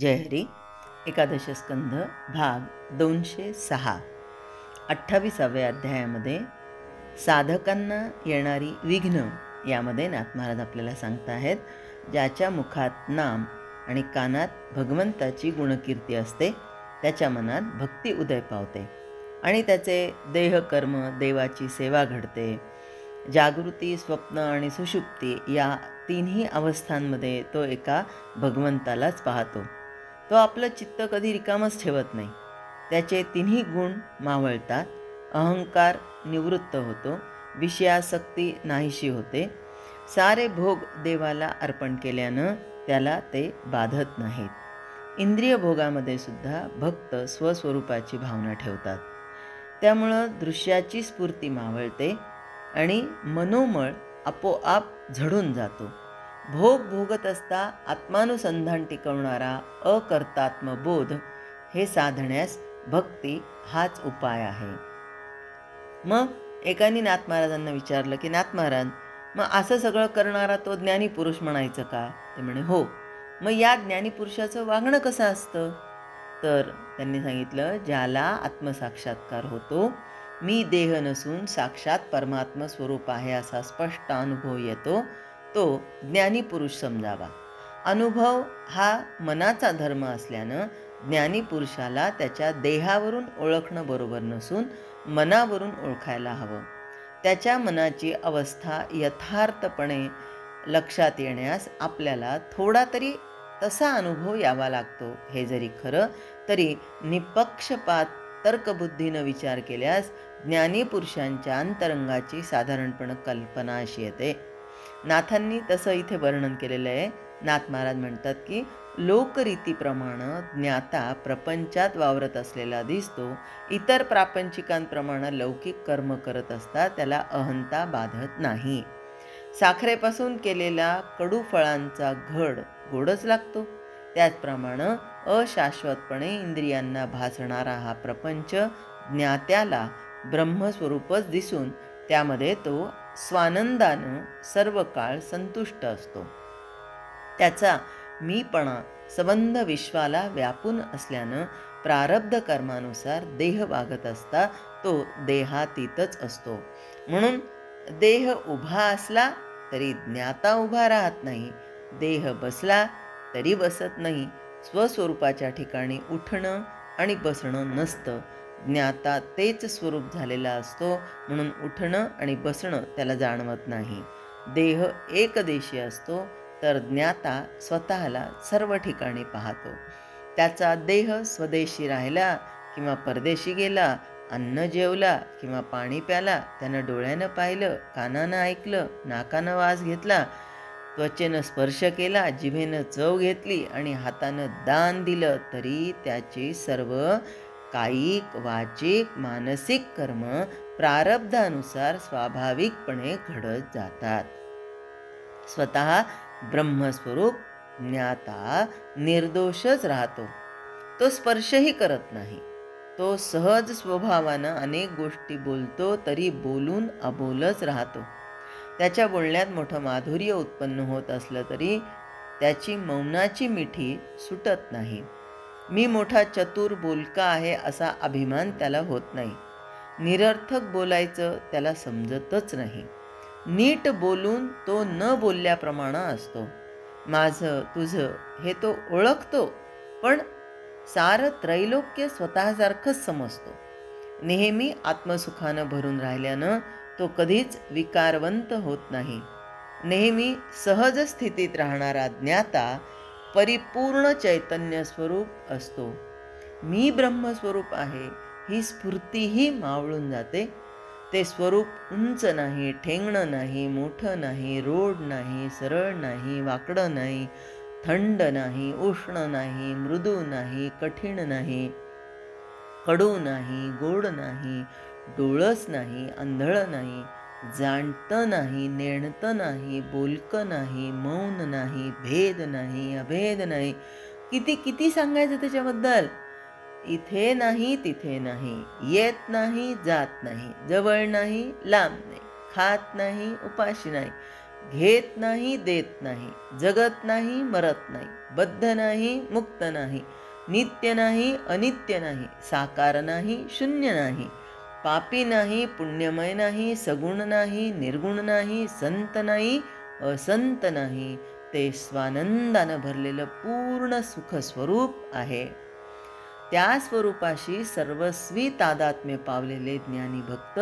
जय हरी. एकादश स्कंध भाग 206. 28व्या अध्यायामध्ये साधकांना येणारी विघ्न यामध्ये नाथ महाराज आपल्याला सांगता आहेत. ज्याच्या मुखात नाम आणि कानात भगवंताची गुणकीर्ती असते त्याच्या मनात भक्ती उदय पावते आणि त्याचे देहकर्म देवाची सेवा घडते. जागृती, स्वप्न आणि सुषुप्ती या तिन्ही अवस्थांमध्ये तो एका भगवंतालाच पाहतो. तो आपलं चित्त कधी रिकामच ठेवत नाही. त्याचे तिन्ही गुण मावळतात. अहंकार निवृत्त होतो, विषयासक्ती नाहीशी होते. सारे भोग देवाला अर्पण केल्यानं त्याला ते बाधत नाहीत. इंद्रिय भोगामध्ये सुद्धा भक्त स्वस्वरूपाची भावना ठेवतात. त्यामुळं दृश्याची स्फूर्ती मावळते आणि मनोमळ आपोआप झडून जातो. भोग भोगत असता आत्मानुसंधान टिकवणारा अकर्तात्मबोध हे साधण्यास भक्ती हाच उपाय आहे. मग एकाने नाथ महाराजांना विचारलं की नाथ महाराज, मग असं सगळं करणारा तो ज्ञानी पुरुष म्हणायचं का? ते म्हणे हो. मग या ज्ञानी पुरुषाचं वागणं कसं असतं? तर त्यांनी सांगितलं, ज्याला आत्मसाक्षात्कार होतो, मी देह नसून साक्षात परमात्म स्वरूप आहे असा स्पष्ट अनुभव येतो, तो ज्ञानी पुरुष समजावा. अनुभव हा मनाचा धर्म असल्यानं ज्ञानी पुरुषाला त्याच्या देहावरून ओळखणं बरोबर नसून मनावरून ओळखायला हवं. त्याच्या मनाची अवस्था यथार्थपणे लक्षात येण्यास आपल्याला थोडा तरी तसा अनुभव यावा लागतो. हे जरी खरं तरी निपक्षपात तर्कबुद्धीनं विचार केल्यास ज्ञानी पुरुषांच्या अंतरंगाची साधारणपणे कल्पना अशी येते. नाथांनी तसं इथे वर्णन केलेलं आहे. नाथ महाराज म्हणतात की लोकरीतीप्रमाणे ज्ञाता प्रपंचात वावरत असलेला दिसतो. इतर प्रापंचिकांप्रमाणे लौकिक कर्म करत असता त्याला अहंता बाधत नाही. साखरेपासून केलेला कडू फळांचा घड गोडच लागतो. त्याचप्रमाणे अशाश्वतपणे इंद्रियांना भासणारा हा प्रपंच ज्ञात्याला ब्रह्मस्वरूपच दिसून त्यामध्ये तो स्वानंदानं सर्व काळ संतुष्ट असतो. त्याचा मीपणा संबंध विश्वाला व्यापून असल्यानं प्रारब्ध कर्मानुसार देह वागत असता तो देहातीतच असतो. म्हणून देह उभा असला तरी ज्ञाता उभा राहत नाही, देह बसला तरी बसत नाही. स्वस्वरूपाच्या ठिकाणी उठणं आणि बसणं नसतं. ज्ञाता तेच स्वरूप झालेला असतो, म्हणून उठणं आणि बसणं त्याला जाणवत नाही. देह एकदेशी असतो तर ज्ञाता स्वतःला सर्व ठिकाणी पाहतो. त्याचा देह स्वदेशी राहिला किंवा परदेशी गेला, अन्न जेवला किंवा पाणी प्याला, त्यानं डोळ्यानं पाहिलं, कानानं ऐकलं, नाकानं वास घेतला, त्वचेनं स्पर्श केला, जिभेनं चव घेतली आणि हातानं दान दिलं, तरी त्याची सर्व कायिक, वाचिक, मानसिक कर्म प्रारब्धानुसार स्वाभाविकपणे घडत जातात. स्वतः ब्रह्मस्वरूप ज्ञाता निर्दोषच राहतो. तो स्पर्शही करत नाही. तो सहज स्वभावानं अनेक गोष्टी बोलतो तरी बोलून अबोलच राहतो. त्याच्या बोलण्यात मोठं माधुर्य उत्पन्न होत असलं तरी त्याची मौनाची मिठी सुटत नाही. मी मोठा चतुर बोलका आहे असा अभिमान त्याला होत नाही. निरर्थक बोलायचं त्याला समजतच नाही. नीट बोलून तो न बोलल्याप्रमाणे असतो. माझं तुझं हे तो ओळखतो, पण सारं त्रैलोक्य स्वतःसारखंच समजतो. नेहमी आत्मसुखानं भरून राहिल्यानं तो कधीच विकारवंत होत नाही. नेहमी सहज स्थितीत राहणारा ज्ञाता परिपूर्ण चैतन्य स्वरूप असतो. मी ब्रह्मस्वरूप आहे ही स्फूर्तीही मावळून जाते. ते स्वरूप उंच नाही, ठेंगणं नाही, मोठं नाही, रोड नाही, सरळ नाही, वाकडं नाही, थंड नाही, उष्ण नाही, मृदू नाही, कठीण नाही, कडू नाही, गोड नाही, डोळस नाही, अंधळ नाही, जाणतं नाही, नेणतं नाही, बोलकं नाही, मौन नाही, भेद नाही, अभेद नाही. किती किती सांगायचं त्याच्याबद्दल. इथे नाही तिथे नाही, येत नाही जात नाही, जवळ नाही लांब नाही, खात नाही उपाशी नाही, घेत नाही देत नाही, जगत नाही मरत नाही, बद्ध नाही मुक्त नाही, नित्य नाही अनित्य नाही, साकार नाही शून्य नाही, पापी नाही पुण्यमय नाही, सगुण नाही निर्गुण नाही, संत नाही असंत नाही, ते स्वानंदानं भरलेलं पूर्ण सुख स्वरूप आहे. त्या स्वरूपाशी सर्वस्वी तादात्म्य पावलेले ज्ञानी भक्त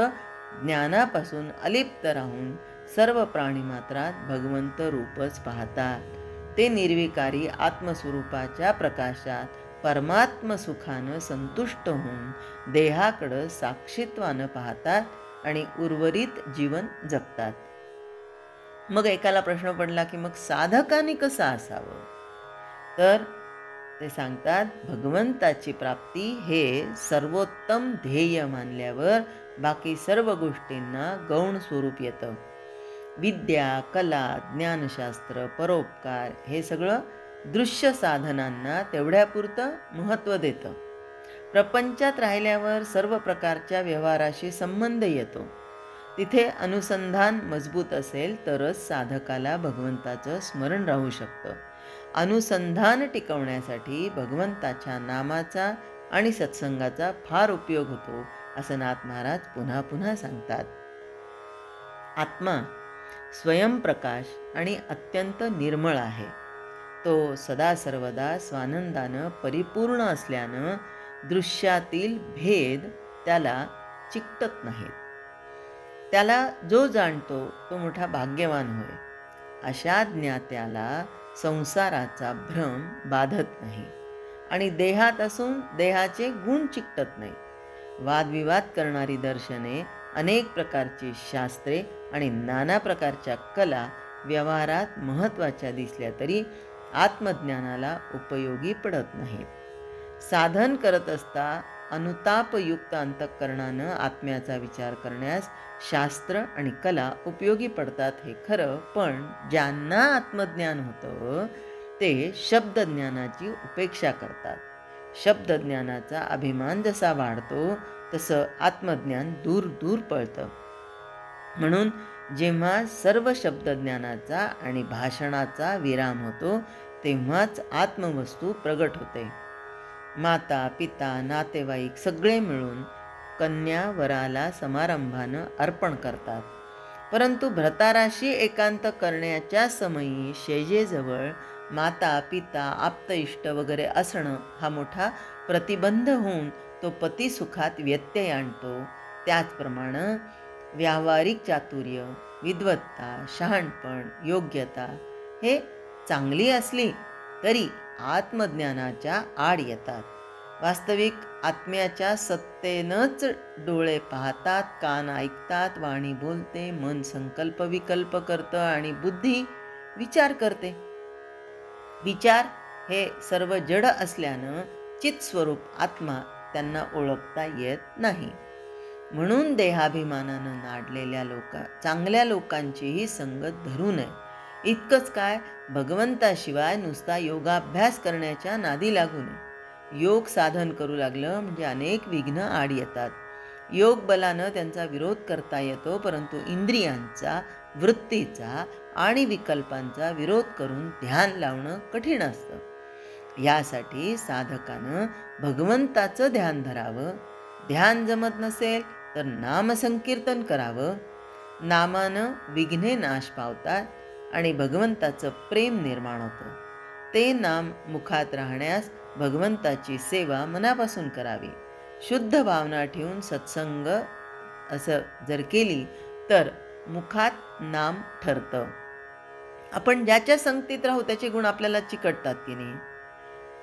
ज्ञानापासून अलिप्त राहून सर्व प्राणीमात्रात भगवंत रूपच पाहतात. ते निर्विकारी आत्मस्वरूपाच्या प्रकाशात परमात्म सुखानं संतुष्ट होऊन देहाकडं साक्षीत्वानं पाहतात आणि उर्वरित जीवन जगतात. मग एकाला प्रश्न पडला की मग साधकाने कसं असावं? तर ते सांगतात, भगवंताची प्राप्ती हे सर्वोत्तम ध्येय मानल्यावर बाकी सर्व गोष्टींना गौण स्वरूप येतं. विद्या, कला, ज्ञानशास्त्र, परोपकार हे सगळं दृश्य साधनांना तेवढ्यापुरतं महत्त्व देतं. प्रपंचात राहिल्यावर सर्व प्रकारच्या व्यवहाराशी संबंध येतो. तिथे अनुसंधान मजबूत असेल तरच साधकाला भगवंताचं स्मरण राहू शकतं. अनुसंधान टिकवण्यासाठी भगवंताच्या नामाचा आणि सत्संगाचा फार उपयोग होतो, असं नाथ महाराज पुन्हा पुन्हा सांगतात. आत्मा स्वयंप्रकाश आणि अत्यंत निर्मळ आहे. तो सदा सर्वदा स्वानंदानं परिपूर्ण असल्यानं दृश्यातील भेद त्याला चिकटत नाहीत. त्याला जो जाणतो तो मोठा भाग्यवान होय. अशा ज्ञात्याला संसाराचा भ्रम बाधत नाही आणि देहात असून देहाचे गुण चिकटत नाही. वादविवाद करणारी दर्शने, अनेक प्रकारची शास्त्रे आणि नाना प्रकारच्या कला व्यवहारात महत्त्वाच्या दिसल्या तरी आत्मज्ञानाला उपयोगी पडत नाहीत. साधन करत असता अनुतापयुक्त अंतःकरणानं आत्म्याचा विचार करण्यास शास्त्र आणि कला उपयोगी पडतात हे खरं, पण ज्यांना आत्मज्ञान होतं ते शब्दज्ञानाची उपेक्षा करतात. शब्दज्ञानाचा अभिमान जसा वाढतो तसं आत्मज्ञान दूर दूर पळतं. म्हणून जेव्हा सर्व शब्दज्ञानाचा आणि भाषणाचा विराम होतो तेव्हाच आत्मवस्तू प्रगट होते. माता पिता नातेवाईक सगळे मिळून कन्या वराला समारंभानं अर्पण करतात. परंतु भ्रताराशी एकांत करण्याच्या समयी शेजेजवळ माता पिता आप्त इष्ट वगैरे असणं हा मोठा प्रतिबंध होऊन तो पतिसुखात व्यत्यय आणतो. त्याचप्रमाणे व्यावहारिक चातुर्य, विद्वत्ता, शहाणपण, योग्यता हे चांगली असली तरी आत्मज्ञानाच्या आड येतात. वास्तविक आत्म्याच्या सत्तेनंच डोळे पाहतात, कान ऐकतात, वाणी बोलते, मन संकल्प विकल्प करतं आणि बुद्धी विचार करते. विचार हे सर्व जड असल्यानं चित्स्वरूप आत्मा त्यांना ओळखता येत नाही. म्हणून देहाभिमानानं नाडलेल्या चांगल्या लोकांचीही संगत धरू नये. इतकंच काय, भगवंताशिवाय नुसता योगाभ्यास करण्याच्या नादी लागू नये. योग साधन करू लागलं म्हणजे अनेक विघ्न आड येतात. योग बलानं त्यांचा विरोध करता येतो, परंतु इंद्रियांचा, वृत्तीचा आणि विकल्पांचा विरोध करून ध्यान लावणं कठीण असतं. यासाठी साधकानं भगवंताचं ध्यान धरावं. ध्यान जमत नसेल तर नामसंकीर्तन करावं. नामानं विघ्ने नाश पावतात आणि भगवंताचं प्रेम निर्माण होतं. ते नाम मुखात राहण्यास भगवंताची सेवा मनापासून करावी. शुद्ध भावना ठेवून सत्संग असं जर केली तर मुखात नाम ठरतं. आपण ज्याच्या संगतीत राहू त्याचे गुण आपल्याला चिकटतात की नाही.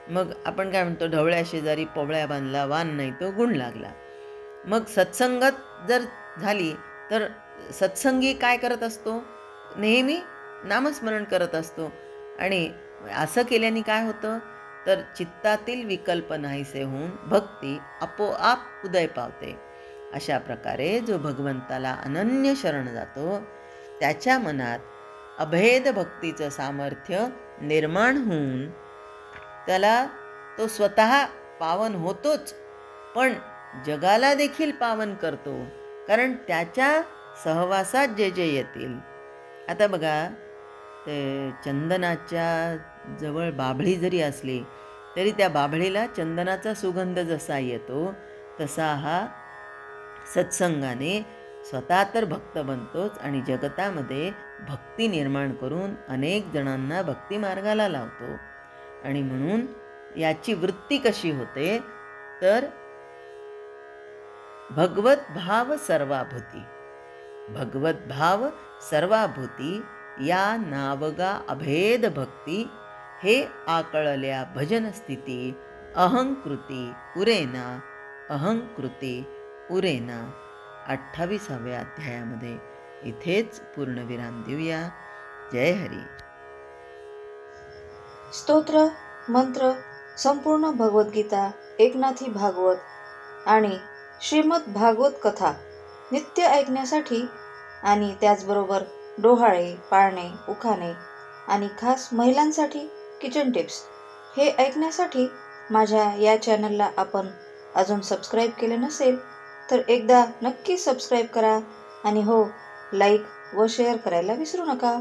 मग आपण काय म्हणतो, ढवळ्या शेजारी पोवळ्या बांधला, वान नाही तो गुण लागला. मग सत्संगत जर झाली तर सत्संगी काय करत असतो, नेहमी नामस्मरण करत असतो. आणि असं केल्याने काय होतं तर चित्तातील विकल्प नाहीसे होऊन भक्ती आपोआप उदय पावते. अशा प्रकारे जो भगवंताला अनन्य शरण जातो त्याच्या मनात अभेद भक्तीचं सामर्थ्य निर्माण होऊन त्याला तो स्वतः पावन होतोच, पण जगाला देखील पावन करतो. कारण त्याच्या सहवासात जे जे येतील आता बघा, ते चंदनाच्या जवळ बाभळी जरी असली तरी त्या बाभळीला चंदनाचा सुगंध जसा येतो तसा हा सत्संगाने स्वतः तर भक्त बनतोच आणि जगतामध्ये भक्ती निर्माण करून अनेक जणांना भक्ती मार्गाला लावतो. आणि म्हणून याची वृत्ती कशी होते तर भगवत भाव सर्वाभूती, भगवत भाव सर्वाभूती या नावगा अभेद भक्ती, हे आकळल्या भजन स्थिती, अहंकृती उरेना, अहंकृती उरेना. 28व्या अध्यायामध्ये इथेच पूर्णविराम देऊया. जय हरी. स्तोत्र, मंत्र, संपूर्ण भगवद्गीता, एकनाथी भागवत आणि श्रीमद भागवत कथा नित्य ऐकण्यासाठी आणि त्याचबरोबर डोहाळे, पाळणे, उखाणे आणि खास महिलांसाठी किचन टिप्स हे ऐकण्यासाठी माझ्या या चॅनलला आपण अजून सबस्क्राईब केले नसेल तर एकदा नक्की सबस्क्राईब करा आणि हो, लाईक व शेअर करायला विसरू नका.